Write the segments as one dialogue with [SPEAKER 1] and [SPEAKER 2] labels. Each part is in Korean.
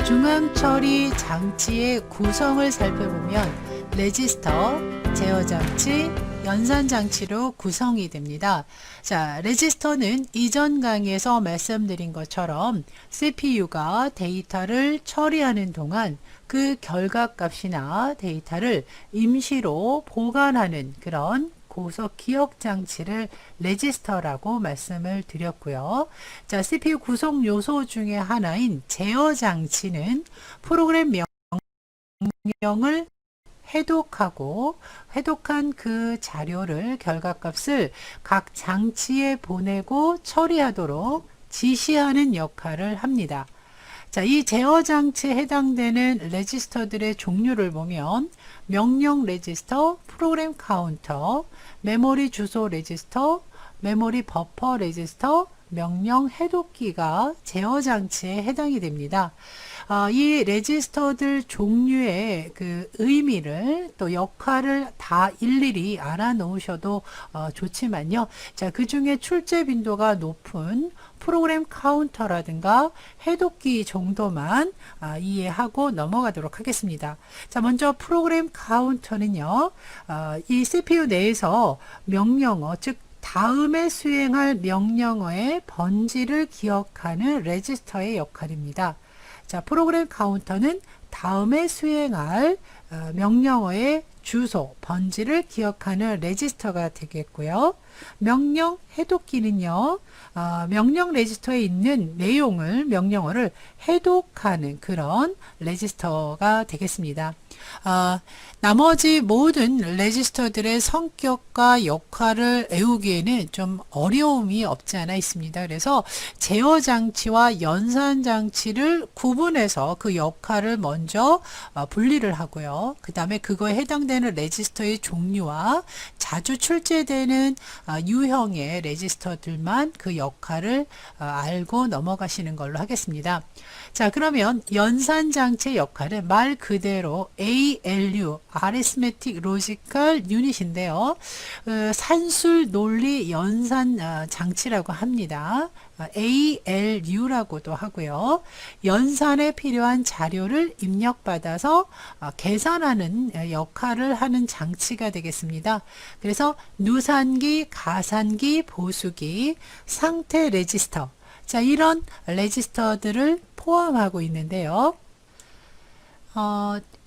[SPEAKER 1] 중앙 처리 장치의 구성을 살펴보면 레지스터, 제어 장치, 연산 장치로 구성이 됩니다. 자, 레지스터는 이전 강의에서 말씀드린 것처럼 CPU가 데이터를 처리하는 동안 그 결과값이나 데이터를 임시로 보관하는 그런 고속 기억 장치를 레지스터라고 말씀을 드렸고요. 자, CPU 구성 요소 중에 하나인 제어 장치는 프로그램 명령을 해독한 그 자료를 결과값을 각 장치에 보내고 처리하도록 지시하는 역할을 합니다. 자, 이 제어 장치에 해당되는 레지스터들의 종류를 보면 명령 레지스터, 프로그램 카운터, 메모리 주소 레지스터, 메모리 버퍼 레지스터, 명령 해독기가 제어 장치에 해당이 됩니다. 이 레지스터들 종류의 그 의미를 또 역할을 다 일일이 알아놓으셔도 좋지만요. 자, 그 중에 출제 빈도가 높은 프로그램 카운터라든가 해독기 정도만 이해하고 넘어가도록 하겠습니다. 자, 먼저 프로그램 카운터는요, 이 CPU 내에서 명령어, 즉 다음에 수행할 명령어의 번지를 기억하는 레지스터의 역할입니다. 자, 프로그램 카운터는 다음에 수행할 명령어의 주소, 번지를 기억하는 레지스터가 되겠고요. 명령 해독기는요, 명령 레지스터에 있는 내용을, 명령어를 해독하는 그런 레지스터가 되겠습니다. 나머지 모든 레지스터들의 성격과 역할을 외우기에는 좀 어려움이 없지 않아 있습니다. 그래서 제어 장치와 연산 장치를 구분해서 그 역할을 먼저 분리를 하고요. 그 다음에 그거에 해당되는 레지스터의 종류와 자주 출제되는 유형의 레지스터들만 그 역할을 알고 넘어가시는 걸로 하겠습니다. 자, 그러면 연산 장치의 역할은 말 그대로 ALU, Arithmetic Logical Unit인데요. 산술 논리 연산 장치라고 합니다. ALU라고도 하고요. 연산에 필요한 자료를 입력받아서 계산하는 역할을 하는 장치가 되겠습니다. 그래서 누산기, 가산기, 보수기, 상태 레지스터, 자, 이런 레지스터들을 포함하고 있는데요.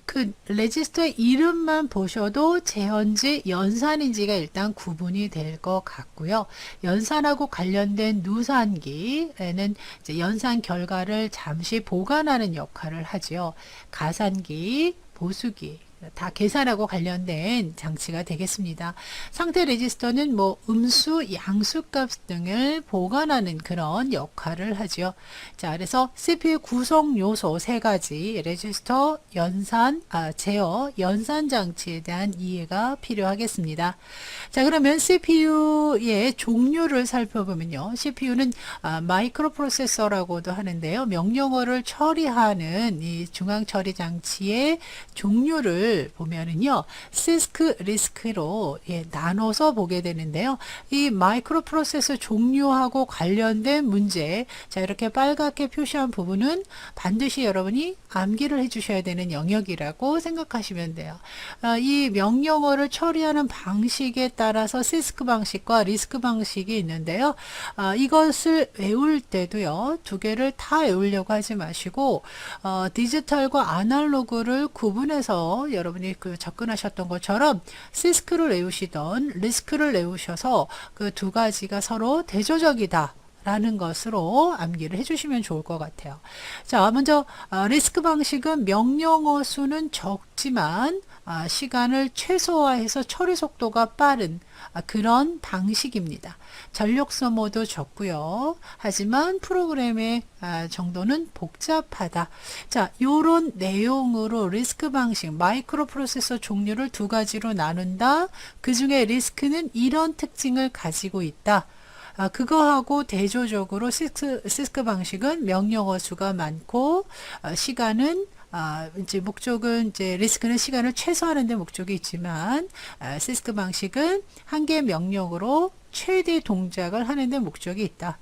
[SPEAKER 1] 그 레지스터의 이름만 보셔도 제어인지 연산인지가 일단 구분이 될 것 같고요. 연산하고 관련된 누산기에는 이제 연산 결과를 잠시 보관하는 역할을 하죠. 가산기, 보수기, 다 계산하고 관련된 장치가 되겠습니다. 상태 레지스터는 뭐 음수, 양수 값 등을 보관하는 그런 역할을 하죠. 자, 그래서 CPU 구성 요소 세 가지, 레지스터, 연산, 제어, 연산 장치에 대한 이해가 필요하겠습니다. 자, 그러면 CPU의 종류를 살펴보면요. CPU는 마이크로 프로세서라고도 하는데요. 명령어를 처리하는 이 중앙 처리 장치의 종류를 보면은요, 시스크, 리스크로 나눠서 보게 되는데요. 이 마이크로 프로세서 종류하고 관련된 문제, 자, 이렇게 빨갛게 표시한 부분은 반드시 여러분이 암기를 해주셔야 되는 영역이라고 생각하시면 돼요. 이 명령어를 처리하는 방식에 따라서 시스크 방식과 리스크 방식이 있는데요. 이것을 외울 때도요, 두 개를 다 외우려고 하지 마시고 디지털과 아날로그를 구분해서 여러분이 그 접근하셨던 것처럼 시스크를 외우시던 리스크를 외우셔서 그 두 가지가 서로 대조적이다 라는 것으로 암기를 해주시면 좋을 것 같아요. 자, 먼저 리스크 방식은 명령어 수는 적지만 시간을 최소화해서 처리 속도가 빠른 그런 방식입니다. 전력 소모도 적고요. 하지만 프로그램의 정도는 복잡하다. 자, 요런 내용으로 리스크 방식, 마이크로 프로세서 종류를 두 가지로 나눈다. 그 중에 리스크는 이런 특징을 가지고 있다. 그거하고 대조적으로 시스크 방식은 명령어 수가 많고 시간은 이제 목적은 이제 리스크는 시간을 최소화하는 데 목적이 있지만 시스크 방식은 한 개의 명령으로 최대 동작을 하는 데 목적이 있다.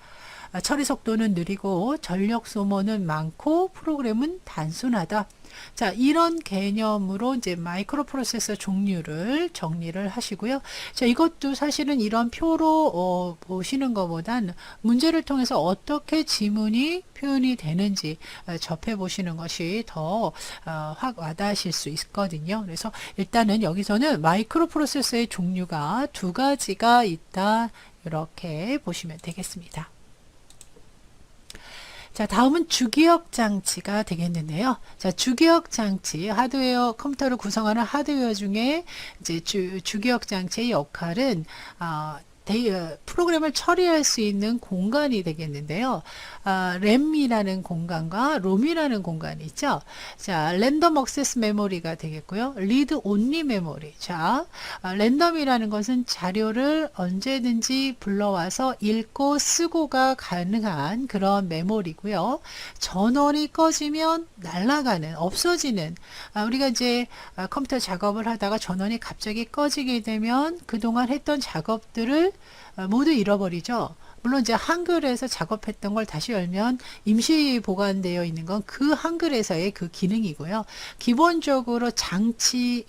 [SPEAKER 1] 처리 속도는 느리고 전력 소모는 많고 프로그램은 단순하다. 자, 이런 개념으로 이제 마이크로 프로세서 종류를 정리를 하시고요. 자, 이것도 사실은 이런 표로 보시는 것보단 문제를 통해서 어떻게 지문이 표현이 되는지 접해 보시는 것이 더 확 와닿으실 수 있거든요. 그래서 일단은 여기서는 마이크로 프로세서의 종류가 두 가지가 있다. 이렇게 보시면 되겠습니다. 자, 다음은 주기억 장치가 되겠는데요. 자, 주기억 장치, 하드웨어, 컴퓨터를 구성하는 하드웨어 중에 이제 주기억 장치의 역할은, 프로그램을 처리할 수 있는 공간이 되겠는데요. 램이라는 공간과 롬이라는 공간이 있죠. 자, 랜덤 액세스 메모리가 되겠고요. 리드 온리 메모리. 자, 랜덤이라는 것은 자료를 언제든지 불러와서 읽고 쓰고가 가능한 그런 메모리고요. 전원이 꺼지면 날아가는, 없어지는, 우리가 이제 컴퓨터 작업을 하다가 전원이 갑자기 꺼지게 되면 그동안 했던 작업들을 모두 잃어버리죠. 물론 이제 한글에서 작업했던 걸 다시 열면 임시 보관되어 있는 건 그 한글에서의 그 기능이고요. 기본적으로 장치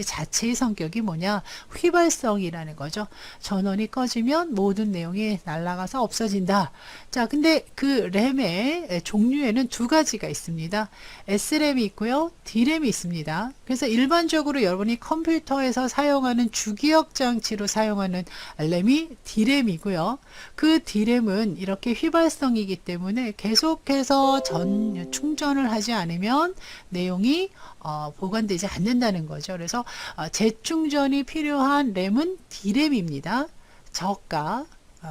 [SPEAKER 1] 자체의 성격이 뭐냐? 휘발성이라는 거죠. 전원이 꺼지면 모든 내용이 날아가서 없어진다. 자, 근데 그 램의 종류에는 두 가지가 있습니다. SRAM이 있고요. D램이 있습니다. 그래서 일반적으로 여러분이 컴퓨터에서 사용하는 주기억 장치로 사용하는 램이 D램이고요. 그 D램은 이렇게 휘발성이기 때문에 계속해서 충전을 하지 않으면 내용이 보관되지 않는다는 거죠. 그래서 재충전이 필요한 램은 D램입니다. 저가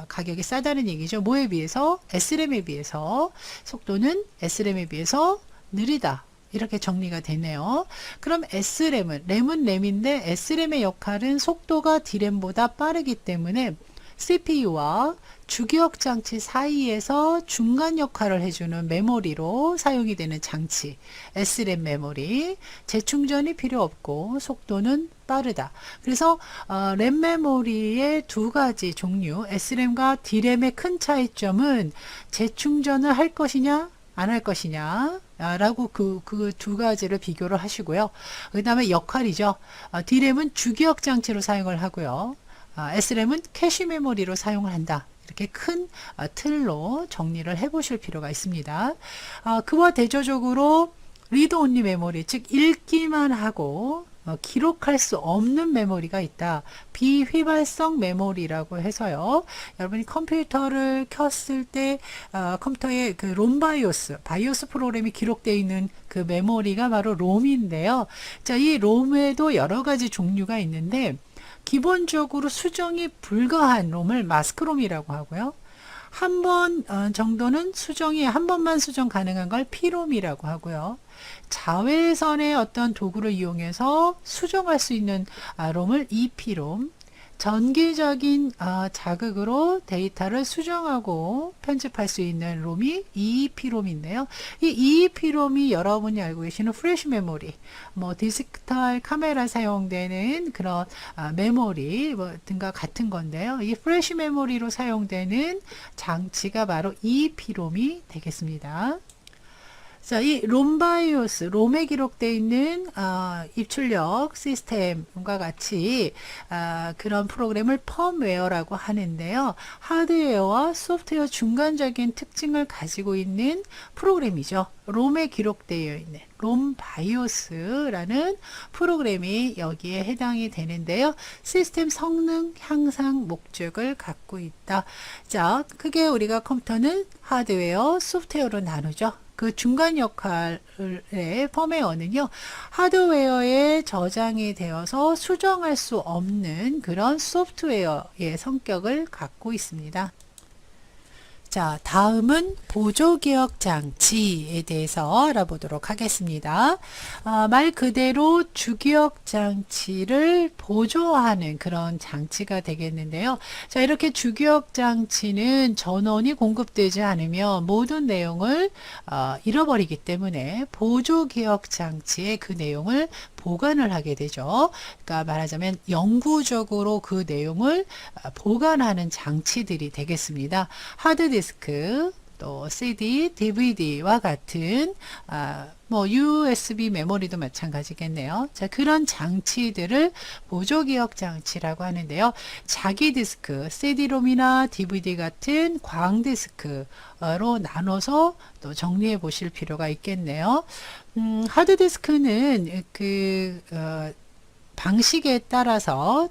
[SPEAKER 1] 가격이 싸다는 얘기죠. 뭐에 비해서? SRAM에 비해서. 속도는 SRAM에 비해서 느리다. 이렇게 정리가 되네요. 그럼 램은 램인데 SRAM의 역할은 속도가 D램보다 빠르기 때문에 CPU와 주기억 장치 사이에서 중간 역할을 해주는 메모리로 사용이 되는 장치, SRAM 메모리. 재충전이 필요 없고 속도는 빠르다. 그래서 램 메모리의 두 가지 종류, SRAM과 D램의 큰 차이점은 재충전을 할 것이냐 안 할 것이냐 라고 그 두 가지를 비교를 하시고요. 그 다음에 역할이죠. D램은 주기억 장치로 사용을 하고요. SRAM은 캐시 메모리로 사용을 한다. 이렇게 큰 틀로 정리를 해 보실 필요가 있습니다. 그와 대조적으로 리드 온리 메모리, 즉 읽기만 하고 기록할 수 없는 메모리가 있다. 비휘발성 메모리라고 해서요. 여러분이 컴퓨터를 켰을 때 컴퓨터에 그 롬 바이오스 프로그램이 기록되어 있는 그 메모리가 바로 롬인데요. 자, 이 롬에도 여러 가지 종류가 있는데 기본적으로 수정이 불가한 롬을 마스크롬이라고 하고요. 한 번 정도는 한 번만 수정 가능한 걸 P롬이라고 하고요. 자외선의 어떤 도구를 이용해서 수정할 수 있는 롬을 EP롬, 전기적인 자극으로 데이터를 수정하고 편집할 수 있는 롬이 EEP롬인데요. 이 EEP롬이 여러분이 알고 계시는 프레시 메모리, 뭐 디지털 카메라 사용되는 그런 메모리 등과 같은 건데요. 이 프레시 메모리로 사용되는 장치가 바로 EEP롬이 되겠습니다. 자, 이 롬에 기록되어 있는 입출력 시스템과 같이 그런 프로그램을 펌웨어라고 하는데요. 하드웨어와 소프트웨어 중간적인 특징을 가지고 있는 프로그램이죠. 롬에 기록되어 있는 롬바이오스라는 프로그램이 여기에 해당이 되는데요. 시스템 성능 향상 목적을 갖고 있다. 자, 크게 우리가 컴퓨터는 하드웨어, 소프트웨어로 나누죠. 그 중간 역할의 펌웨어는요, 하드웨어에 저장이 되어서 수정할 수 없는 그런 소프트웨어의 성격을 갖고 있습니다. 자, 다음은 보조기억 장치에 대해서 알아보도록 하겠습니다. 말 그대로 주기억 장치를 보조하는 그런 장치가 되겠는데요. 자, 이렇게 주기억 장치는 전원이 공급되지 않으면 모든 내용을 잃어버리기 때문에 보조기억 장치의 그 내용을 보관을 하게 되죠. 그러니까 말하자면 영구적으로 그 내용을 보관하는 장치들이 되겠습니다. 하드디스크, 또 CD, DVD와 같은 뭐 USB 메모리도 마찬가지겠네요. 자, 그런 장치들을 보조기억 장치라고 하는데요. 자기 디스크, CD롬이나 DVD 같은 광디스크로 나눠서 또 정리해 보실 필요가 있겠네요. 하드디스크는 방식에 따라서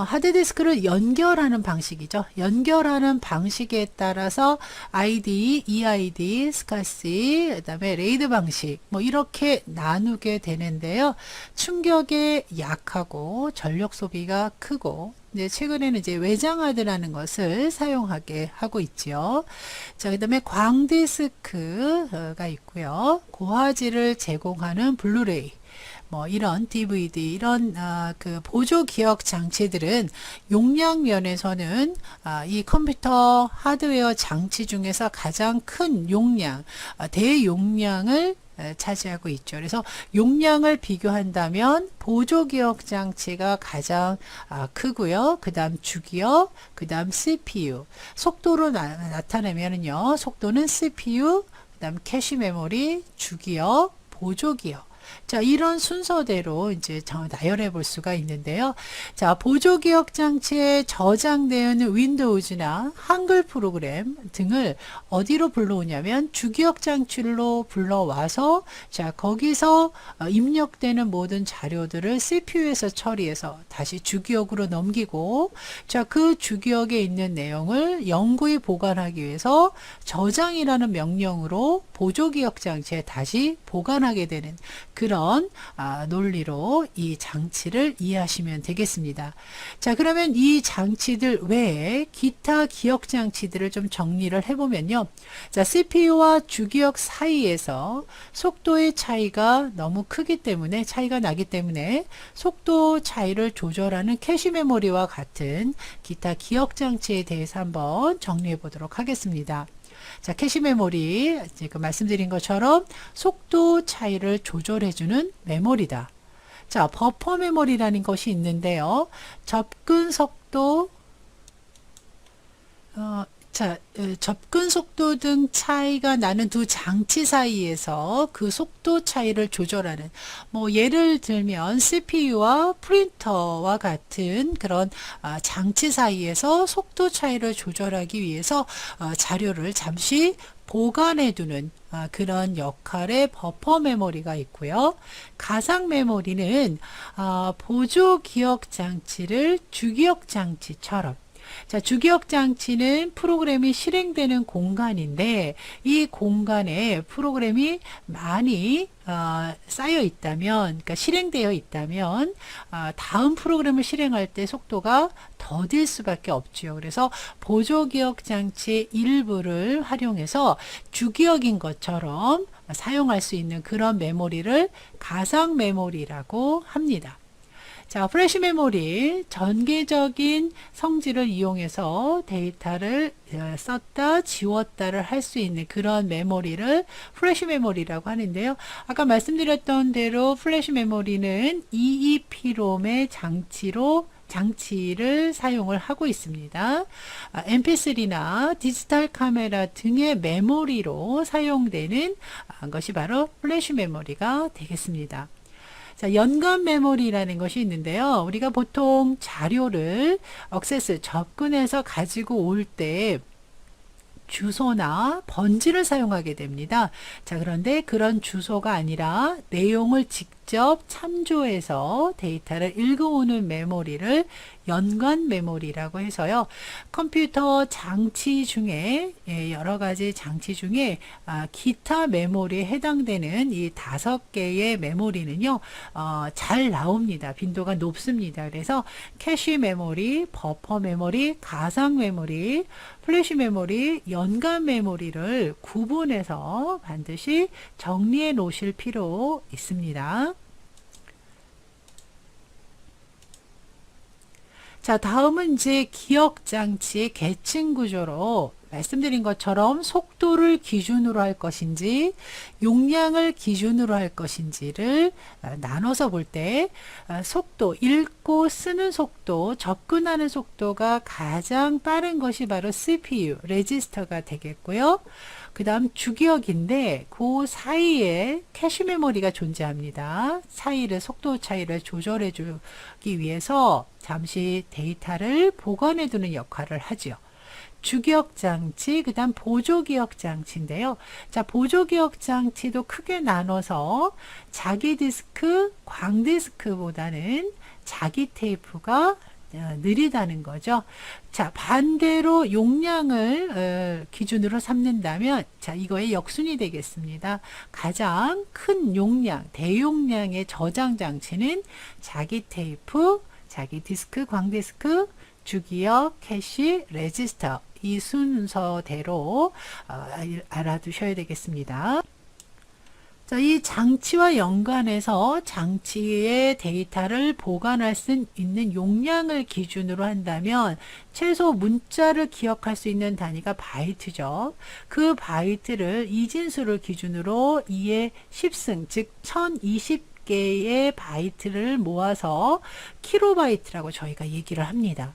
[SPEAKER 1] 하드디스크를 연결하는 방식이죠. 연결하는 방식에 따라서 ID, EID, SCSI, 그다음에 레이드 방식 뭐 이렇게 나누게 되는데요. 충격에 약하고 전력 소비가 크고 이제 최근에는 이제 외장하드라는 것을 사용하게 하고 있죠. 자, 그다음에 광디스크가 있고요. 고화질을 제공하는 블루레이, 뭐 이런 DVD, 이런 그 보조 기억 장치들은 용량 면에서는 이 컴퓨터 하드웨어 장치 중에서 가장 큰 용량, 대용량을 차지하고 있죠. 그래서 용량을 비교한다면 보조 기억 장치가 가장 크고요. 그 다음 주기억, 그 다음 CPU. 속도로 나타내면은요, 속도는 CPU, 그 다음 캐시 메모리, 주기억, 보조 기억. 자, 이런 순서대로 이제 나열해 볼 수가 있는데요. 자, 보조 기억 장치에 저장되는 윈도우즈나 한글 프로그램 등을 어디로 불러오냐면 주기억 장치로 불러와서, 자, 거기서 입력되는 모든 자료들을 CPU에서 처리해서 다시 주기억으로 넘기고, 자, 그 주기억에 있는 내용을 영구히 보관하기 위해서 저장이라는 명령으로 보조 기억 장치에 다시 보관하게 되는 그런 논리로 이 장치를 이해하시면 되겠습니다. 자, 그러면 이 장치들 외에 기타 기억 장치들을 좀 정리를 해보면요. 자, CPU와 주기억 사이에서 속도의 차이가 너무 크기 때문에, 차이가 나기 때문에 속도 차이를 조절하는 캐시 메모리와 같은 기타 기억 장치에 대해서 한번 정리해 보도록 하겠습니다. 자, 캐시 메모리, 지금 말씀드린 것처럼 속도 차이를 조절해주는 메모리다. 자, 버퍼 메모리라는 것이 있는데요. 접근 속도, 접근 속도 등 차이가 나는 두 장치 사이에서 그 속도 차이를 조절하는, 뭐 예를 들면 CPU와 프린터와 같은 그런 장치 사이에서 속도 차이를 조절하기 위해서 자료를 잠시 보관해 두는 그런 역할의 버퍼 메모리가 있고요. 가상 메모리는 보조 기억 장치를 주기억 장치처럼, 자, 주기억 장치는 프로그램이 실행되는 공간인데, 이 공간에 프로그램이 많이 쌓여 있다면, 그러니까 실행되어 있다면 다음 프로그램을 실행할 때 속도가 더딜 수밖에 없지요. 그래서 보조 기억 장치의 일부를 활용해서 주기억인 것처럼 사용할 수 있는 그런 메모리를 가상 메모리라고 합니다. 자, 플래시 메모리, 전개적인 성질을 이용해서 데이터를 썼다, 지웠다를 할 수 있는 그런 메모리를 플래시 메모리라고 하는데요. 아까 말씀드렸던 대로 플래시 메모리는 EEPROM의 장치를 사용을 하고 있습니다. MP3나 디지털 카메라 등의 메모리로 사용되는 것이 바로 플래시 메모리가 되겠습니다. 자, 연관 메모리라는 것이 있는데요. 우리가 보통 자료를 접근해서 가지고 올 때 주소나 번지를 사용하게 됩니다. 자, 그런데 그런 주소가 아니라 내용을 직접 참조해서 데이터를 읽어오는 메모리를 연관 메모리라고 해서요. 컴퓨터 장치 중에 여러 가지 장치 중에 기타 메모리에 해당되는 이 5개의 메모리는요. 잘 나옵니다. 빈도가 높습니다. 그래서 캐시 메모리, 버퍼 메모리, 가상 메모리, 플래시 메모리, 연관 메모리를 구분해서 반드시 정리해 놓으실 필요 있습니다. 자, 다음은 이제 기억 장치의 계층 구조로 말씀드린 것처럼 속도를 기준으로 할 것인지 용량을 기준으로 할 것인지를 나눠서 볼 때 속도, 읽고 쓰는 속도, 접근하는 속도가 가장 빠른 것이 바로 CPU, 레지스터가 되겠고요. 그 다음 주기억인데 그 사이에 캐시 메모리가 존재합니다. 속도 차이를 조절해 주기 위해서 잠시 데이터를 보관해 두는 역할을 하죠. 주기억 장치, 그 다음 보조기억 장치인데요. 자, 보조기억 장치도 크게 나눠서 자기 디스크, 광 디스크보다는 자기 테이프가 느리다는 거죠. 자, 반대로 용량을 기준으로 삼는다면, 자, 이거의 역순이 되겠습니다. 가장 큰 용량, 대용량의 저장 장치는 자기 테이프, 자기 디스크, 광 디스크, 주기억, 캐시, 레지스터 이 순서대로 알아두셔야 되겠습니다. 자, 이 장치와 연관해서 장치의 데이터를 보관할 수 있는 용량을 기준으로 한다면 최소 문자를 기억할 수 있는 단위가 바이트죠. 그 바이트를 이진수를 기준으로 2의 10승, 즉 1020개의 바이트를 모아서 킬로바이트라고 저희가 얘기를 합니다.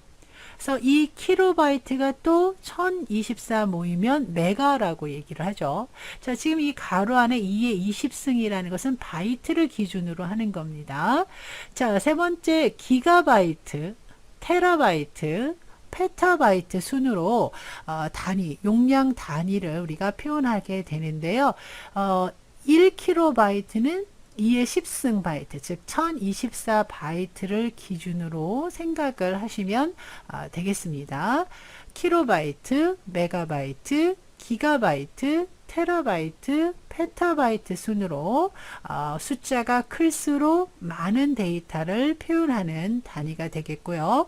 [SPEAKER 1] 그래서 이 킬로바이트가 또 1024 모이면 메가라고 얘기를 하죠. 자, 지금 이 가로 안에 2의 20승이라는 것은 바이트를 기준으로 하는 겁니다. 자, 세 번째 기가바이트, 테라바이트, 페타바이트 순으로 용량 단위를 우리가 표현하게 되는데요. 1킬로바이트는 2의 10승 바이트, 즉 1024 바이트를 기준으로 생각을 하시면 되겠습니다. 킬로바이트, 메가바이트, 기가바이트, 테라바이트, 페타바이트 순으로 숫자가 클수록 많은 데이터를 표현하는 단위가 되겠고요.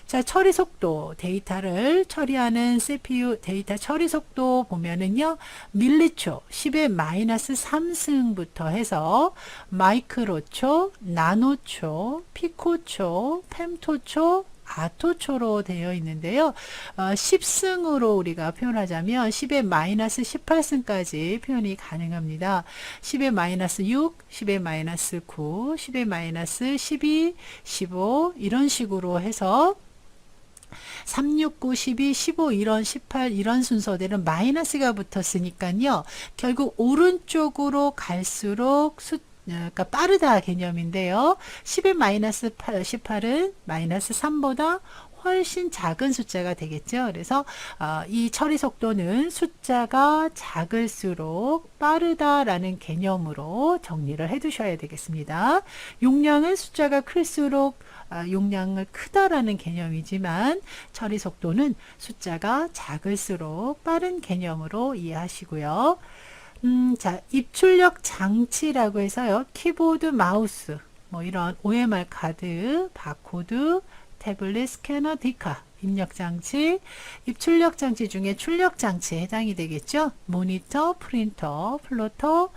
[SPEAKER 1] 자, 처리 속도, 데이터를 처리하는 CPU 데이터 처리 속도 보면은요, 밀리초, 10의 마이너스 3승부터 해서 마이크로초, 나노초, 피코초, fem토초, 아토초로 되어 있는데요. 10승으로 우리가 표현하자면 10의 마이너스 18승까지 표현이 가능합니다. 10의 마이너스 6, 10의 마이너스 9, 10의 마이너스 12, 15 이런 식으로 해서 3, 6, 9, 12, 15 이런 18 이런 순서대로 마이너스가 붙었으니까요. 결국 오른쪽으로 갈수록 그러니까 빠르다 개념인데요. 10의 마이너스 18은 마이너스 3보다 훨씬 작은 숫자가 되겠죠. 그래서 이 처리 속도는 숫자가 작을수록 빠르다라는 개념으로 정리를 해 두셔야 되겠습니다. 용량은 숫자가 클수록 용량을 크다라는 개념이지만 처리 속도는 숫자가 작을수록 빠른 개념으로 이해하시고요. 자, 입출력 장치라고 해서요. 키보드, 마우스, 뭐 이런 OMR 카드, 바코드, 태블릿, 스캐너, 디카, 입력 장치, 입출력 장치 중에 출력 장치에 해당이 되겠죠. 모니터, 프린터, 플로터,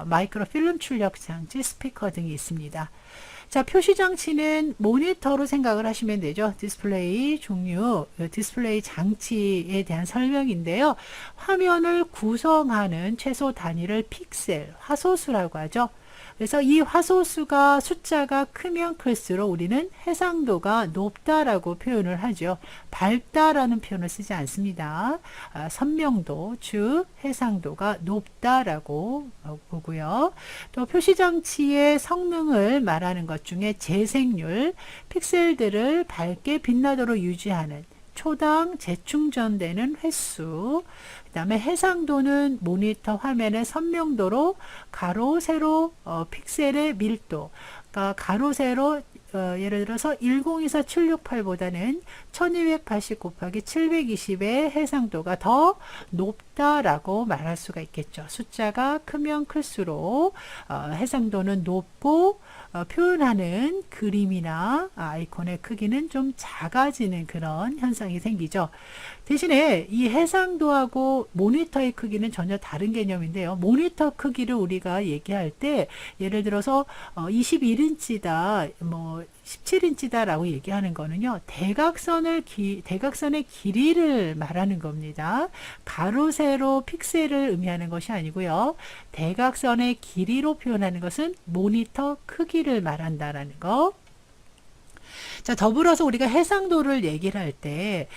[SPEAKER 1] 마이크로필름 출력 장치, 스피커 등이 있습니다. 자, 표시 장치는 모니터로 생각을 하시면 되죠. 디스플레이 종류, 디스플레이 장치에 대한 설명인데요. 화면을 구성하는 최소 단위를 픽셀, 화소수라고 하죠. 그래서 이 화소수가 숫자가 크면 클수록 우리는 해상도가 높다라고 표현을 하죠. 밝다라는 표현을 쓰지 않습니다. 선명도, 즉 해상도가 높다라고 보고요. 또 표시장치의 성능을 말하는 것 중에 재생률, 픽셀들을 밝게 빛나도록 유지하는 초당 재충전되는 횟수, 그 다음에 해상도는 모니터 화면의 선명도로 가로, 세로, 픽셀의 밀도, 그러니까 가로, 세로, 예를 들어서 1024768보다는 1280 곱하기 720의 해상도가 더 높다라고 말할 수가 있겠죠. 숫자가 크면 클수록 해상도는 높고 표현하는 그림이나 아이콘의 크기는 좀 작아지는 그런 현상이 생기죠. 대신에 이 해상도하고 모니터의 크기는 전혀 다른 개념인데요. 모니터 크기를 우리가 얘기할 때 예를 들어서 21인치다, 뭐 17인치다라고 얘기하는 거는요, 대각선의 길이를 말하는 겁니다. 가로, 세로, 픽셀을 의미하는 것이 아니고요. 대각선의 길이로 표현하는 것은 모니터 크기를 말한다라는 거. 자, 더불어서 우리가 해상도를 얘기를 할 때,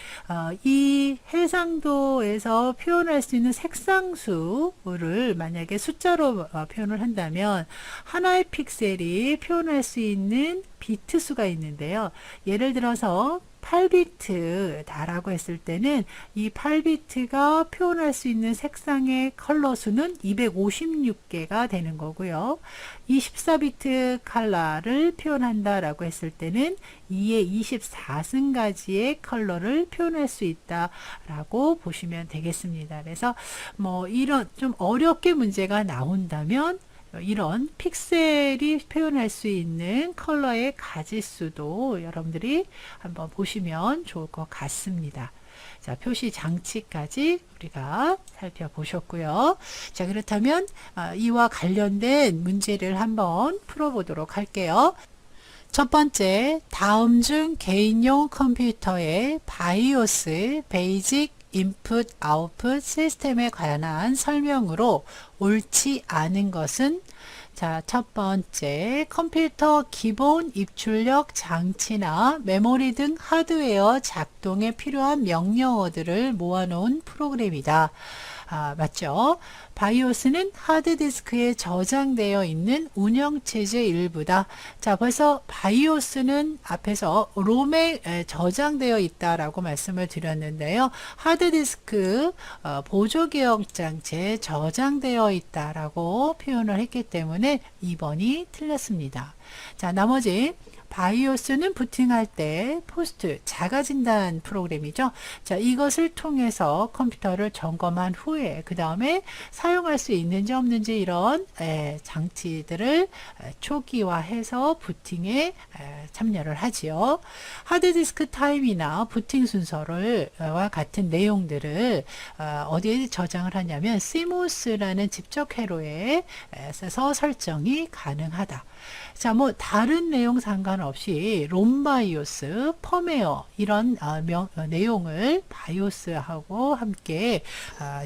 [SPEAKER 1] 이 해상도에서 표현할 수 있는 색상수를 만약에 숫자로 표현을 한다면, 하나의 픽셀이 표현할 수 있는 비트 수가 있는데요. 예를 들어서 8비트다라고 했을 때는 이 8비트가 표현할 수 있는 색상의 컬러 수는 256개가 되는 거고요. 24비트 컬러를 표현한다라고 했을 때는 2의 24승가지의 컬러를 표현할 수 있다라고 보시면 되겠습니다. 그래서 뭐 이런 좀 어렵게 문제가 나온다면 이런 픽셀이 표현할 수 있는 컬러의 가지수도 여러분들이 한번 보시면 좋을 것 같습니다. 자, 표시 장치까지 우리가 살펴보셨고요. 자, 그렇다면 이와 관련된 문제를 한번 풀어보도록 할게요. 첫 번째, 다음 중 개인용 컴퓨터의 바이오스, 베이직 인풋 아웃풋 시스템에 관한 설명으로 옳지 않은 것은, 자, 첫 번째, 컴퓨터 기본 입출력 장치나 메모리 등 하드웨어 작동에 필요한 명령어들을 모아놓은 프로그램이다. 맞죠? 바이오스는 하드디스크에 저장되어 있는 운영체제 일부다. 자, 벌써 바이오스는 앞에서 롬에 저장되어 있다라고 말씀을 드렸는데요. 하드디스크 보조기억장치에 저장되어 있다라고 표현을 했기 때문에 2번이 틀렸습니다. 자, 나머지 바이오스는 부팅할 때 포스트 자가진단 프로그램이죠. 자, 이것을 통해서 컴퓨터를 점검한 후에 그 다음에 사용할 수 있는지 없는지 이런 장치들을 초기화해서 부팅에 참여를 하지요. 하드디스크 타임이나 부팅 순서와 같은 내용들을 어디에 저장을 하냐면 CMOS라는 집적 회로에서 설정이 가능하다. 자, 뭐 다른 내용 상관없이 롬바이오스, 펌웨어 이런 내용을 바이오스하고 함께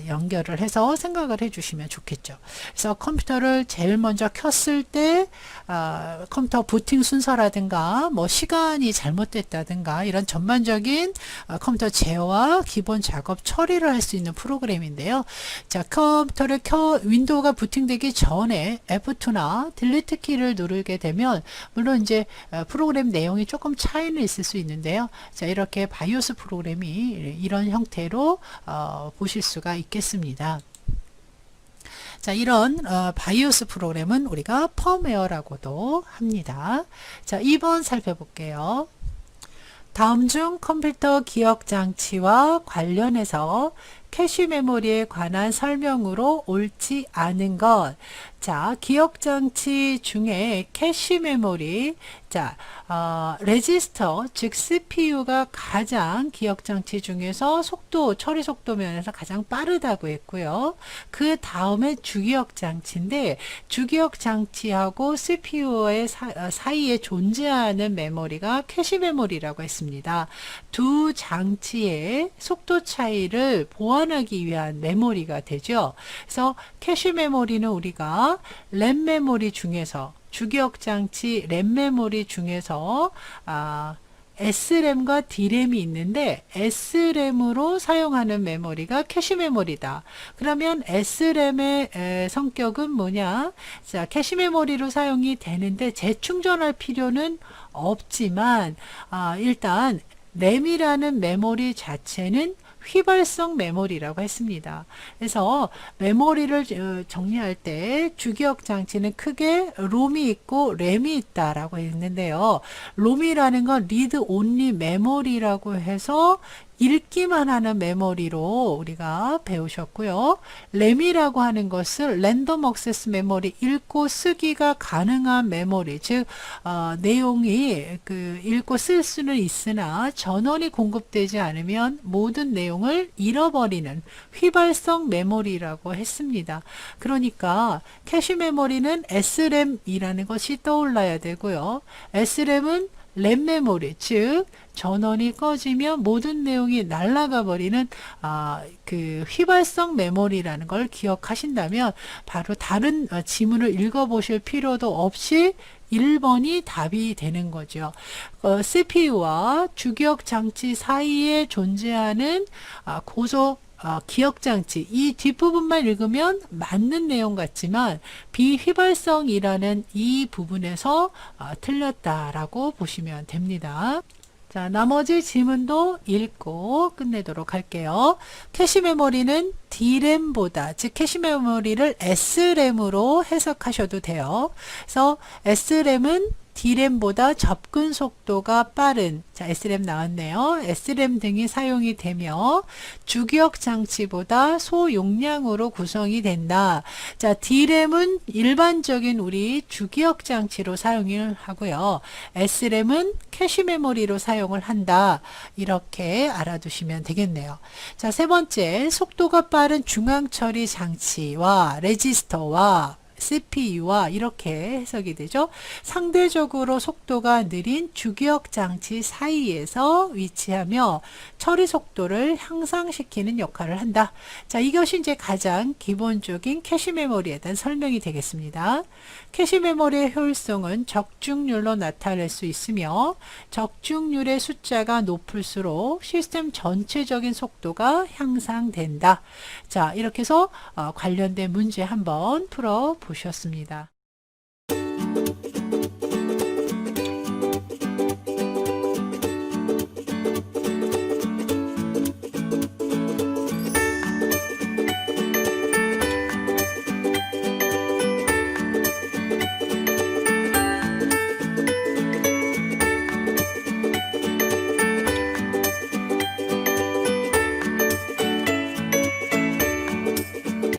[SPEAKER 1] 연결을 해서 생각을 해주시면 좋겠죠. 그래서 컴퓨터를 제일 먼저 켰을 때 컴퓨터 부팅 순서라든가 뭐 시간이 잘못됐다든가 이런 전반적인 컴퓨터 제어와 기본 작업 처리를 할 수 있는 프로그램인데요. 자, 컴퓨터를 윈도우가 부팅되기 전에 F2나 딜리트 키를 누르게 되면 물론 이제 프로그램 내용이 조금 차이는 있을 수 있는데요. 자, 이렇게 바이오스 프로그램이 이런 형태로 보실 수가 있겠습니다. 자, 이런 바이오스 프로그램은 우리가 펌웨어라고도 합니다. 자, 2번 살펴볼게요. 다음 중 컴퓨터 기억 장치와 관련해서 캐시 메모리에 관한 설명으로 옳지 않은 것. 자, 기억 장치 중에 캐시 메모리, 자, 레지스터, 즉 CPU가 가장 기억 장치 중에서 처리 속도 면에서 가장 빠르다고 했고요. 그 다음에 주기억 장치인데, 주기억 장치하고 CPU의 사이에 존재하는 메모리가 캐시 메모리라고 했습니다. 두 장치의 속도 차이를 보완하기 위한 메모리가 되죠. 그래서 캐시 메모리는 우리가 램 메모리 중에서 주기억 장치 램 메모리 중에서 SRAM과 DRAM이 있는데 SRAM으로 사용하는 메모리가 캐시 메모리다. 그러면 SRAM의 성격은 뭐냐? 자, 캐시 메모리로 사용이 되는데 재충전할 필요는 없지만 일단 램이라는 메모리 자체는 휘발성 메모리라고 했습니다. 그래서 메모리를 정리할 때 주기억 장치는 크게 롬이 있고 램이 있다라고 했는데요. 롬이라는 건 리드 온리 메모리라고 해서 읽기만 하는 메모리로 우리가 배우셨고요. 램이라고 하는 것을 랜덤 액세스 메모리, 읽고 쓰기가 가능한 메모리, 즉 내용이 읽고 쓸 수는 있으나 전원이 공급되지 않으면 모든 내용을 잃어버리는 휘발성 메모리라고 했습니다. 그러니까 캐시 메모리는 SRAM이라는 것이 떠올라야 되고요. SRAM은 램 메모리, 즉 전원이 꺼지면 모든 내용이 날아가 버리는 휘발성 메모리라는 걸 기억하신다면 바로 다른 지문을 읽어보실 필요도 없이 1번이 답이 되는 거죠. CPU와 주기억 장치 사이에 존재하는 고속 기억장치, 이 뒷부분만 읽으면 맞는 내용 같지만 비휘발성이라는 이 부분에서 틀렸다라고 보시면 됩니다. 자, 나머지 지문도 읽고 끝내도록 할게요. 캐시 메모리는 D램보다, 즉 캐시 메모리를 SRAM으로 해석하셔도 돼요. 그래서 SRAM은 D램보다 접근 속도가 빠른, 자, SRAM 나왔네요. SRAM 등이 사용이 되며 주기억 장치보다 소용량으로 구성이 된다. 자, D램은 일반적인 우리 주기억 장치로 사용을 하고요. SRAM은 캐시 메모리로 사용을 한다. 이렇게 알아두시면 되겠네요. 자, 세 번째, 속도가 빠른 중앙 처리 장치와 레지스터와 CPU와 이렇게 해석이 되죠. 상대적으로 속도가 느린 주기억 장치 사이에서 위치하며 처리 속도를 향상시키는 역할을 한다. 자, 이것이 이제 가장 기본적인 캐시 메모리에 대한 설명이 되겠습니다. 캐시 메모리의 효율성은 적중률로 나타낼 수 있으며 적중률의 숫자가 높을수록 시스템 전체적인 속도가 향상된다. 자, 이렇게 해서 관련된 문제 한번 풀어 보셨습니다.